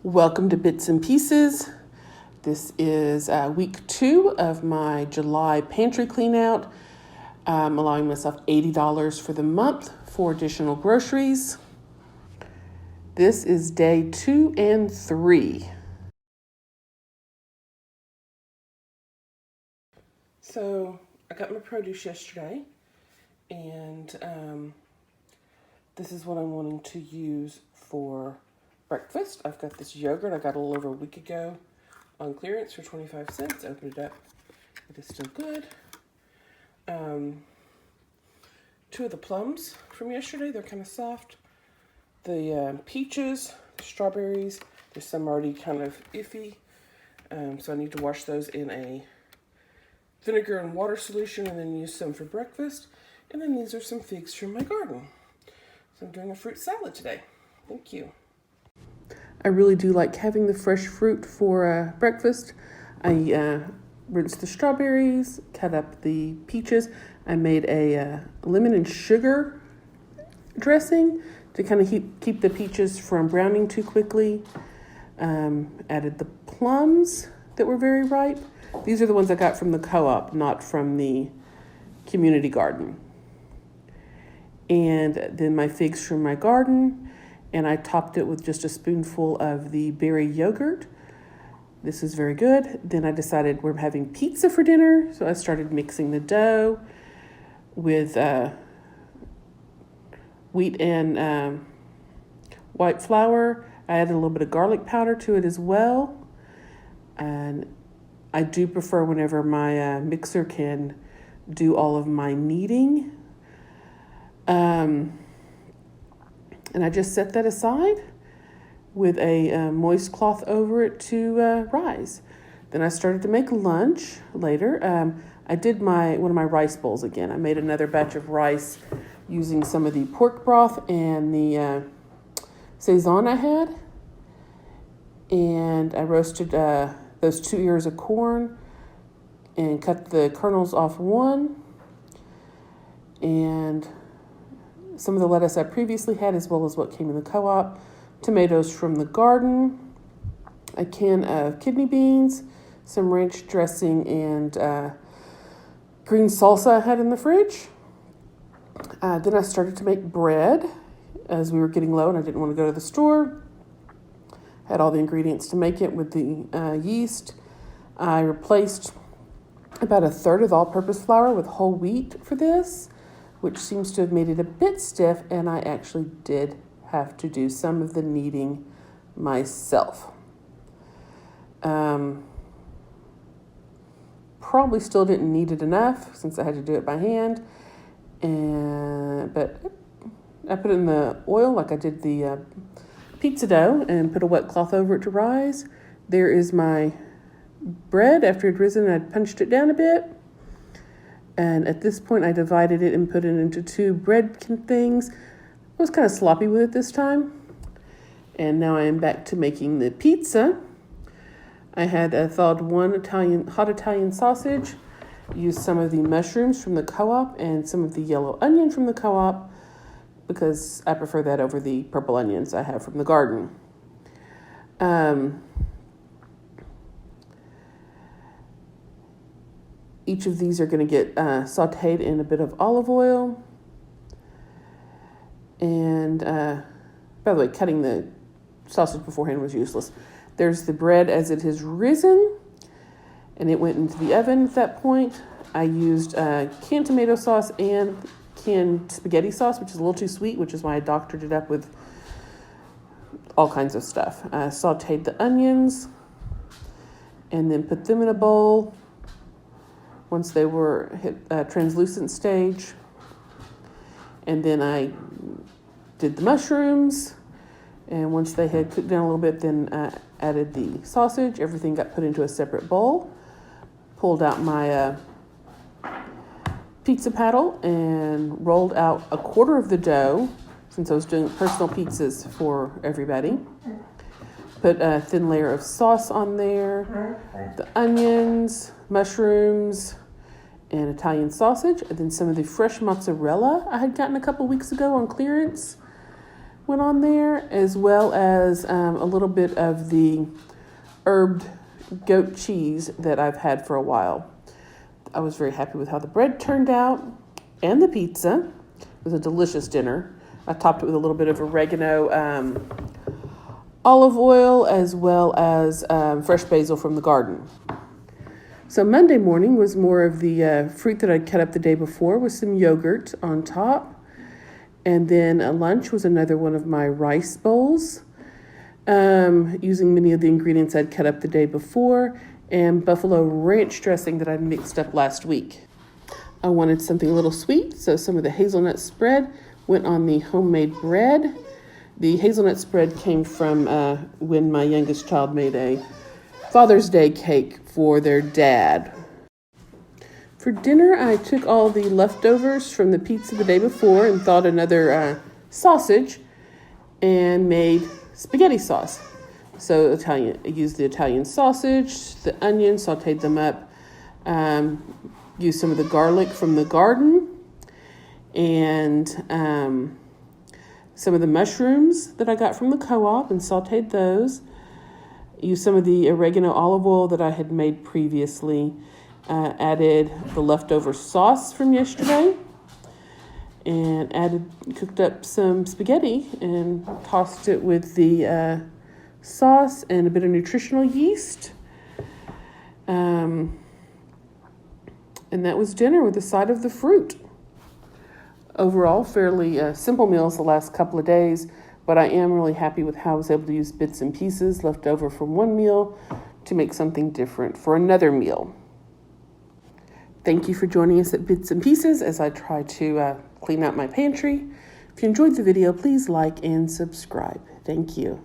Welcome to Bits and Pieces. This is week 2 of my July pantry clean out. I'm allowing myself $80 for the month for additional groceries. This is day 2 and 3. So I got my produce yesterday, and this is what I'm wanting to use for breakfast. I've got this yogurt I got a little over a week ago on clearance for 25 cents. Opened it up. It is still good. 2 of the plums from yesterday, they're kind of soft. The peaches, the strawberries, there's some already kind of iffy. So I need to wash those in a vinegar and water solution and then use some for breakfast. And then these are some figs from my garden. So I'm doing a fruit salad today. Thank you. I really do like having the fresh fruit for breakfast. I rinsed the strawberries, cut up the peaches. I made a lemon and sugar dressing to kind of keep the peaches from browning too quickly. Added the plums that were very ripe. These are the ones I got from the co-op, not from the community garden. And then my figs from my garden. And I topped it with just a spoonful of the berry yogurt. This is very good. Then I decided we're having pizza for dinner. So I started mixing the dough with wheat and white flour. I added a little bit of garlic powder to it as well. And I do prefer whenever my mixer can do all of my kneading. And I just set that aside with a moist cloth over it to rise. Then I started to make lunch later. I did one of my rice bowls again. I made another batch of rice using some of the pork broth and the Saison I had. And I roasted those 2 ears of corn and cut the kernels off one. And some of the lettuce I previously had, as well as what came in the co-op. Tomatoes from the garden. A can of kidney beans. Some ranch dressing and green salsa I had in the fridge. Then I started to make bread as we were getting low and I didn't want to go to the store. Had all the ingredients to make it with the yeast. I replaced about 1/3 of the all-purpose flour with whole wheat for this, which seems to have made it a bit stiff, and I actually did have to do some of the kneading myself. Probably still didn't knead it enough since I had to do it by hand, but I put it in the oil like I did the pizza dough and put a wet cloth over it to rise. There is my bread. After it had risen, I punched it down a bit. And at this point, I divided it and put it into 2 bread things. I was kind of sloppy with it this time. And now I am back to making the pizza. I had thawed 1 hot Italian sausage, used some of the mushrooms from the co-op and some of the yellow onion from the co-op because I prefer that over the purple onions I have from the garden. Each of these are going to get sauteed in a bit of olive oil. And by the way, cutting the sausage beforehand was useless. There's the bread as it has risen, and it went into the oven at that point. I used canned tomato sauce and canned spaghetti sauce, which is a little too sweet, which is why I doctored it up with all kinds of stuff. I sauteed the onions and then put them in a bowl. Once they were hit translucent stage. And then I did the mushrooms. And once they had cooked down a little bit, then I added the sausage. Everything got put into a separate bowl. Pulled out my pizza paddle and rolled out 1/4 of the dough, since I was doing personal pizzas for everybody. Put a thin layer of sauce on there, the onions, mushrooms, and Italian sausage, and then some of the fresh mozzarella I had gotten a couple weeks ago on clearance. went on there, as well as a little bit of the herbed goat cheese that I've had for a while. I was very happy with how the bread turned out and the pizza. It was a delicious dinner. I topped it with a little bit of oregano, olive oil, as well as fresh basil from the garden. So Monday morning was more of the fruit that I'd cut up the day before with some yogurt on top. And then lunch was another one of my rice bowls, using many of the ingredients I'd cut up the day before, and buffalo ranch dressing that I mixed up last week. I wanted something a little sweet, so some of the hazelnut spread went on the homemade bread. The hazelnut spread came from when my youngest child made a Father's Day cake for their dad. For dinner, I took all the leftovers from the pizza the day before and thawed another sausage and made spaghetti sauce. So I used the Italian sausage, the onions, sauteed them up, used some of the garlic from the garden, and some of the mushrooms that I got from the co-op and sauteed those. Used some of the oregano olive oil that I had made previously. Added the leftover sauce from yesterday, and cooked up some spaghetti and tossed it with the sauce and a bit of nutritional yeast. And that was dinner with a side of the fruit. Overall, fairly simple meals the last couple of days, but I am really happy with how I was able to use bits and pieces left over from one meal to make something different for another meal. Thank you for joining us at Bits and Pieces as I try to clean out my pantry. If you enjoyed the video, please like and subscribe. Thank you.